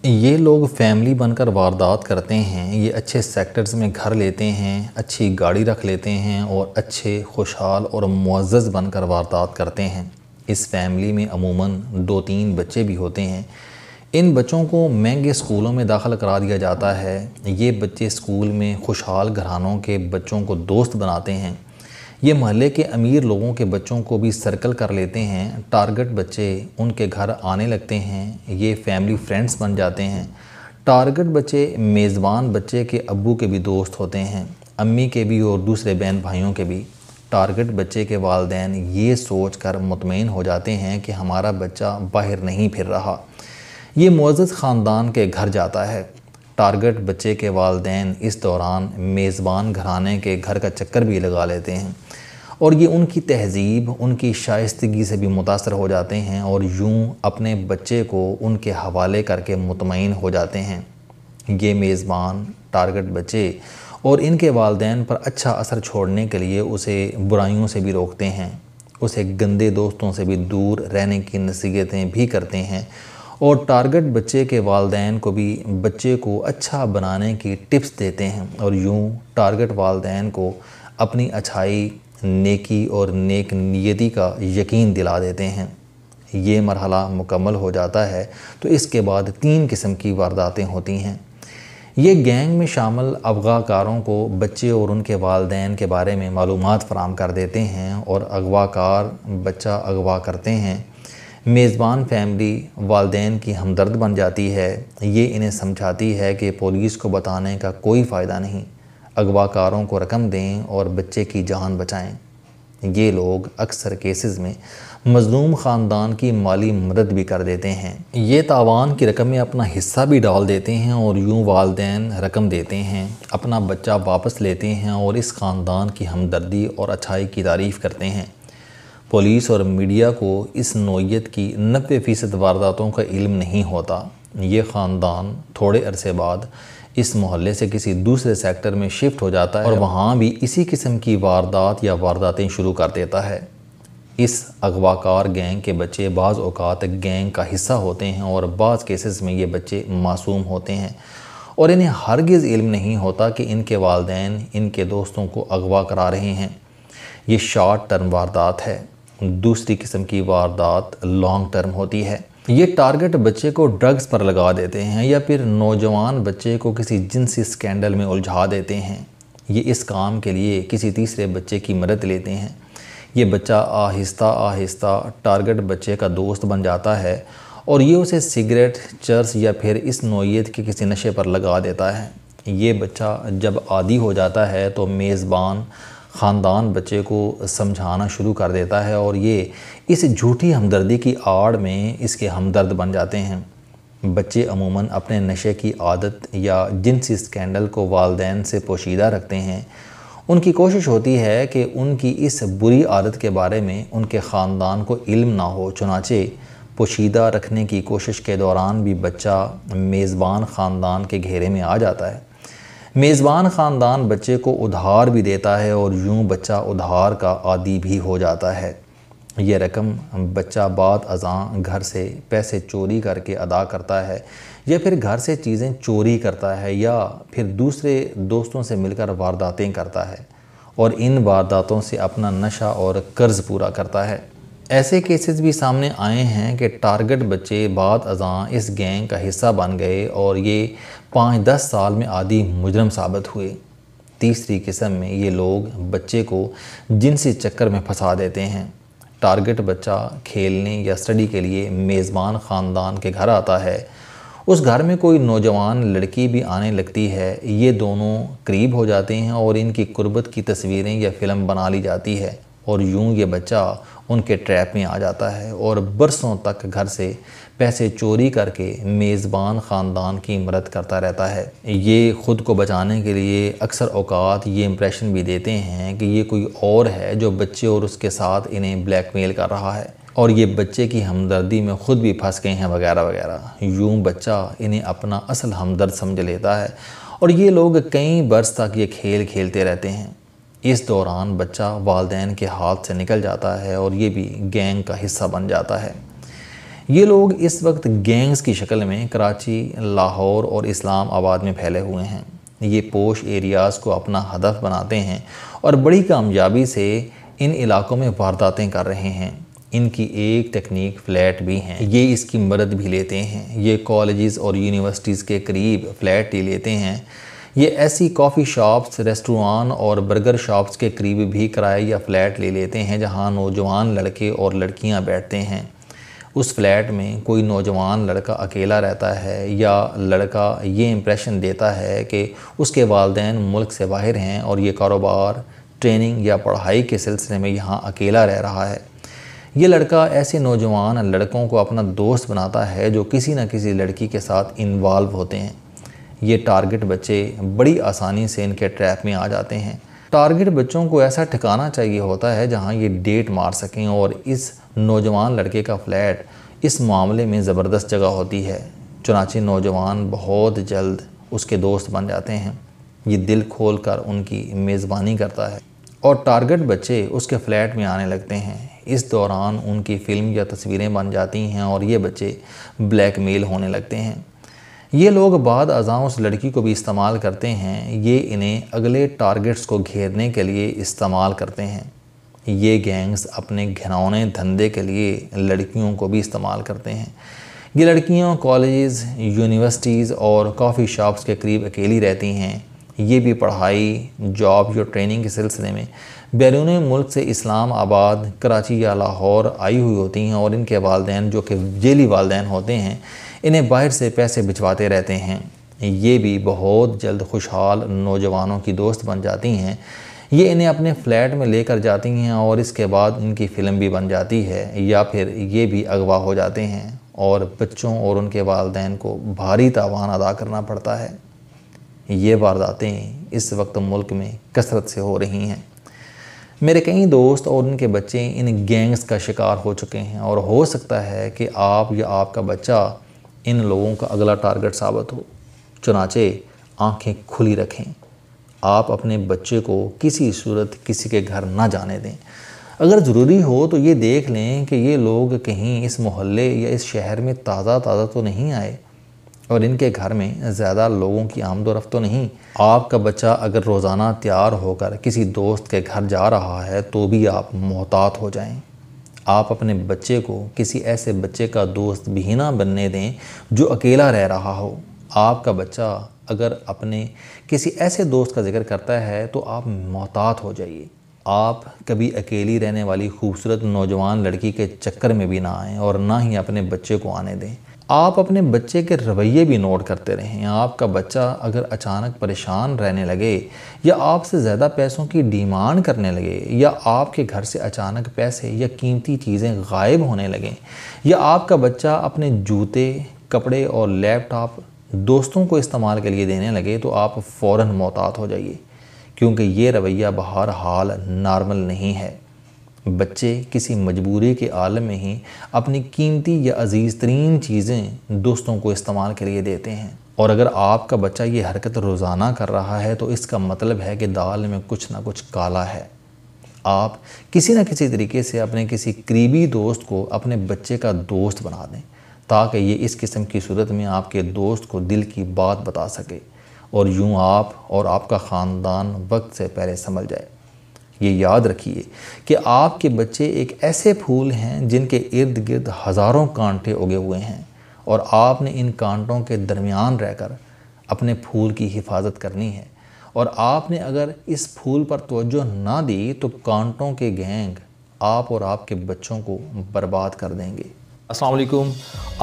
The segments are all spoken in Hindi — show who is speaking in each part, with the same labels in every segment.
Speaker 1: ये लोग फैमिली बनकर वारदात करते हैं। ये अच्छे सेक्टर्स में घर लेते हैं, अच्छी गाड़ी रख लेते हैं और अच्छे खुशहाल और मुअज़्ज़ज़ बनकर वारदात करते हैं। इस फैमिली में अमूमन 2-3 बच्चे भी होते हैं। इन बच्चों को महंगे स्कूलों में दाखिल करा दिया जाता है। ये बच्चे स्कूल में खुशहाल घरानों के बच्चों को दोस्त बनाते हैं। ये मोहल्ले के अमीर लोगों के बच्चों को भी सर्कल कर लेते हैं। टारगेट बच्चे उनके घर आने लगते हैं। ये फैमिली फ्रेंड्स बन जाते हैं। टारगेट बच्चे मेज़बान बच्चे के अब्बू के भी दोस्त होते हैं, अम्मी के भी और दूसरे बहन भाइयों के भी। टारगेट बच्चे के वालिदैन ये सोच कर मुतमईन हो जाते हैं कि हमारा बच्चा बाहर नहीं फिर रहा। ये मुअज़्ज़ज़ ख़ानदान के घर जाता है। टारगेट बच्चे के वालिदैन इस दौरान मेज़बान घराने के घर का चक्कर भी लगा लेते हैं और ये उनकी तहज़ीब, उनकी शाइस्तगी से भी मुतासर हो जाते हैं और यूं अपने बच्चे को उनके हवाले करके मुतमईन हो जाते हैं। ये मेज़बान टारगेट बच्चे और इनके वालिदैन पर अच्छा असर छोड़ने के लिए उसे बुराइयों से भी रोकते हैं, उसे गंदे दोस्तों से भी दूर रहने की नसीहतें भी करते हैं और टारगेट बच्चे के वालिदैन को भी बच्चे को अच्छा बनाने की टिप्स देते हैं और यूं टारगेट वालिदैन को अपनी अच्छाई, नेकी और नेक नियति का यकीन दिला देते हैं। ये मरहला मुकम्मल हो जाता है तो इसके बाद 3 किस्म की वारदातें होती हैं। ये गैंग में शामिल अगवाकारों को बच्चे और उनके वालिदैन के बारे में मालूमात फराहम कर देते हैं और अगवाकार बच्चा अगवा करते हैं। मेज़बान फैमिली वालिदैन की हमदर्द बन जाती है। ये इन्हें समझाती है कि पुलिस को बताने का कोई फ़ायदा नहीं, अगवाकारों को रकम दें और बच्चे की जान बचाएं। ये लोग अक्सर केसेस में मज़लूम ख़ानदान की माली मदद भी कर देते हैं। ये तावान की रकम में अपना हिस्सा भी डाल देते हैं और यूं वालिदैन रकम देते हैं, अपना बच्चा वापस लेते हैं और इस ख़ानदान की हमदर्दी और अच्छाई की तारीफ़ करते हैं। पुलिस और मीडिया को इस नौइयत की 90% वारदातों का इल्म नहीं होता। ये ख़ानदान थोड़े अरसे बाद इस मोहल्ले से किसी दूसरे सेक्टर में शिफ्ट हो जाता है और वहाँ भी इसी किस्म की वारदात या वारदातें शुरू कर देता है। इस अगवाकार गैंग के बच्चे बाज़ औक़ात गैंग का हिस्सा होते हैं और बाज़ केसेस में ये बच्चे मासूम होते हैं और इन्हें हरगिज़ इल्म नहीं होता कि इनके वालिदैन इनके दोस्तों को अगवा करा रहे हैं। ये शॉर्ट टर्म वारदात है। दूसरी किस्म की वारदात लॉन्ग टर्म होती है। ये टारगेट बच्चे को ड्रग्स पर लगा देते हैं या फिर नौजवान बच्चे को किसी जिनसी स्कैंडल में उलझा देते हैं। ये इस काम के लिए किसी तीसरे बच्चे की मदद लेते हैं। ये बच्चा आहिस्ता आहिस्ता टारगेट बच्चे का दोस्त बन जाता है और ये उसे सिगरेट, चर्स या फिर इस नौइयत के किसी नशे पर लगा देता है। ये बच्चा जब आदी हो जाता है तो मेज़बान ख़ानदान बच्चे को समझाना शुरू कर देता है और ये इस झूठी हमदर्दी की आड़ में इसके हमदर्द बन जाते हैं। बच्चे अमूमन अपने नशे की आदत या जिनसी स्कैंडल को वालिदैन से पोशीदा रखते हैं। उनकी कोशिश होती है कि उनकी इस बुरी आदत के बारे में उनके ख़ानदान को इल्म ना हो। चुनाचे पोशीदा रखने की कोशिश के दौरान भी बच्चा मेज़बान ख़ानदान के घेरे में आ जाता है। मेज़बान ख़ानदान बच्चे को उधार भी देता है और यूं बच्चा उधार का आदी भी हो जाता है। ये रकम बच्चा बाद अज़ां घर से पैसे चोरी करके अदा करता है या फिर घर से चीज़ें चोरी करता है या फिर दूसरे दोस्तों से मिलकर वारदातें करता है और इन वारदातों से अपना नशा और कर्ज़ पूरा करता है। ऐसे केसेस भी सामने आए हैं कि टारगेट बच्चे बाद अज़ां इस गैंग का हिस्सा बन गए और ये 5-10 साल में आदी मुजरम साबित हुए। तीसरी किस्म में ये लोग बच्चे को जिनसी चक्कर में फंसा देते हैं। टारगेट बच्चा खेलने या स्टडी के लिए मेज़बान ख़ानदान के घर आता है। उस घर में कोई नौजवान लड़की भी आने लगती है। ये दोनों करीब हो जाते हैं और इनकी कुर्बत की तस्वीरें या फ़िल्म बना ली जाती है और यूं ये बच्चा उनके ट्रैप में आ जाता है और बरसों तक घर से पैसे चोरी करके मेज़बान ख़ानदान की मदद करता रहता है। ये ख़ुद को बचाने के लिए अक्सर औक़ात ये इम्प्रेशन भी देते हैं कि ये कोई और है जो बच्चे और उसके साथ इन्हें ब्लैकमेल कर रहा है और ये बच्चे की हमदर्दी में ख़ुद भी फंस गए हैं वगैरह वगैरह। यूं बच्चा इन्हें अपना असल हमदर्द समझ लेता है और ये लोग कई बरस तक ये खेल खेलते रहते हैं। इस दौरान बच्चा वालिदैन के हाथ से निकल जाता है और ये भी गैंग का हिस्सा बन जाता है। ये लोग इस वक्त गैंग्स की शक्ल में कराची, लाहौर और इस्लामाबाद में फैले हुए हैं। ये पोश एरियाज़ को अपना हदफ बनाते हैं और बड़ी कामयाबी से इन इलाकों में वारदातें कर रहे हैं। इनकी एक टेक्निक फ़्लैट भी हैं, ये इसकी मदद भी लेते हैं। ये कॉलेजेस और यूनिवर्सिटीज़ के करीब फ़्लैट ही लेते हैं। ये ऐसी कॉफ़ी शॉप्स, रेस्टोरेंट और बर्गर शॉप्स के करीब भी किराए या फ़्लैट ले लेते हैं जहां नौजवान लड़के और लड़कियां बैठते हैं। उस फ्लैट में कोई नौजवान लड़का अकेला रहता है या लड़का ये इम्प्रेशन देता है कि उसके वालिदैन मुल्क से बाहर हैं और ये कारोबार, ट्रेनिंग या पढ़ाई के सिलसिले में यहाँ अकेला रह रहा है। ये लड़का ऐसे नौजवान लड़कों को अपना दोस्त बनाता है जो किसी न किसी लड़की के साथ इन्वॉल्व होते हैं। ये टारगेट बच्चे बड़ी आसानी से इनके ट्रैप में आ जाते हैं। टारगेट बच्चों को ऐसा ठिकाना चाहिए होता है जहां ये डेट मार सकें और इस नौजवान लड़के का फ्लैट इस मामले में ज़बरदस्त जगह होती है। चुनांचे नौजवान बहुत जल्द उसके दोस्त बन जाते हैं। ये दिल खोल कर उनकी मेज़बानी करता है और टारगेट बच्चे उसके फ्लैट में आने लगते हैं। इस दौरान उनकी फ़िल्म या तस्वीरें बन जाती हैं और ये बच्चे ब्लैकमेल होने लगते हैं। ये लोग बाद अज़ां उस लड़की को भी इस्तेमाल करते हैं। ये इन्हें अगले टारगेट्स को घेरने के लिए इस्तेमाल करते हैं। ये गैंग्स अपने घिनौने धंधे के लिए लड़कियों को भी इस्तेमाल करते हैं। ये लड़कियां कॉलेजेस, यूनिवर्सिटीज़ और कॉफ़ी शॉप्स के करीब अकेली रहती हैं। ये भी पढ़ाई, जॉब या ट्रेनिंग के सिलसिले में बैरून मुल्क से इस्लामाबाद, कराची या लाहौर आई हुई होती हैं और इनके वालिदैन जो कि जेली वालिदैन होते हैं इन्हें बाहर से पैसे भिजवाते रहते हैं। ये भी बहुत जल्द खुशहाल नौजवानों की दोस्त बन जाती हैं। ये इन्हें अपने फ्लैट में लेकर जाती हैं और इसके बाद इनकी फ़िल्म भी बन जाती है या फिर ये भी अगवा हो जाते हैं और बच्चों और उनके वालिदैन को भारी तावान अदा करना पड़ता है। ये वारदातें इस वक्त मुल्क में कसरत से हो रही हैं। मेरे कई दोस्त और उनके बच्चे इन गैंग्स का शिकार हो चुके हैं और हो सकता है कि आप या आपका बच्चा इन लोगों का अगला टारगेट साबित हो। चुनाचे आंखें खुली रखें। आप अपने बच्चे को किसी सूरत किसी के घर ना जाने दें। अगर ज़रूरी हो तो ये देख लें कि ये लोग कहीं इस मोहल्ले या इस शहर में ताज़ा तो नहीं आए और इनके घर में ज़्यादा लोगों की आमदोरफ्त तो नहीं। आपका बच्चा अगर रोज़ाना तैयार होकर किसी दोस्त के घर जा रहा है तो भी आप मोहतात हो जाएं। आप अपने बच्चे को किसी ऐसे बच्चे का दोस्त भी ना बनने दें जो अकेला रह रहा हो। आपका बच्चा अगर अपने किसी ऐसे दोस्त का जिक्र करता है तो आप मोहतात हो जाइए। आप कभी अकेली रहने वाली खूबसूरत नौजवान लड़की के चक्कर में भी ना आएँ और ना ही अपने बच्चे को आने दें। आप अपने बच्चे के रवैये भी नोट करते रहें। आपका बच्चा अगर अचानक परेशान रहने लगे या आपसे ज़्यादा पैसों की डिमांड करने लगे या आपके घर से अचानक पैसे या कीमती चीज़ें गायब होने लगें या आपका बच्चा अपने जूते, कपड़े और लैपटॉप दोस्तों को इस्तेमाल के लिए देने लगे तो आप फ़ौरन मोहतात हो जाइए, क्योंकि ये रवैया बहरहाल नॉर्मल नहीं है। बच्चे किसी मजबूरी के आलम में ही अपनी कीमती या अजीज़ तरीन चीज़ें दोस्तों को इस्तेमाल के लिए देते हैं और अगर आपका बच्चा ये हरकत रोज़ाना कर रहा है तो इसका मतलब है कि दाल में कुछ ना कुछ काला है। आप किसी न किसी तरीके से अपने किसी करीबी दोस्त को अपने बच्चे का दोस्त बना दें ताकि ये इस किस्म की सूरत में आपके दोस्त को दिल की बात बता सके और यूँ आप और आपका ख़ानदान वक्त से पहले संभल जाए। ये याद रखिए कि आपके बच्चे एक ऐसे फूल हैं जिनके इर्द गिर्द हज़ारों कांटे उगे हुए हैं और आपने इन कांटों के दरमियान रहकर अपने फूल की हिफाजत करनी है और आपने अगर इस फूल पर तवज्जो ना दी तो कांटों के गैंग आप और आपके बच्चों को बर्बाद कर देंगे। अस्सलाम वालेकुम।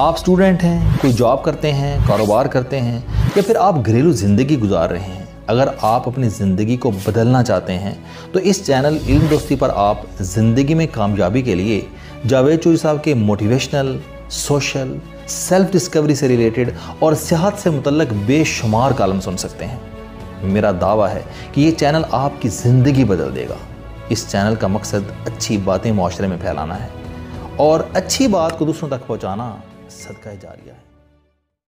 Speaker 1: आप स्टूडेंट हैं, कोई जॉब करते हैं, कारोबार करते हैं या फिर आप घरेलू ज़िंदगी गुजार रहे हैं। अगर आप अपनी ज़िंदगी को बदलना चाहते हैं तो इस चैनल इल्म दोस्ती पर आप ज़िंदगी में कामयाबी के लिए जावेद चौधरी साहब के मोटिवेशनल, सोशल, सेल्फ डिस्कवरी से रिलेटेड और सेहत से मुतल्लक बेशुमार कॉलम सुन सकते हैं। मेरा दावा है कि ये चैनल आपकी ज़िंदगी बदल देगा। इस चैनल का मकसद अच्छी बातें माशरे में फैलाना है और अच्छी बात को दूसरों तक पहुँचाना सदका जारिया है।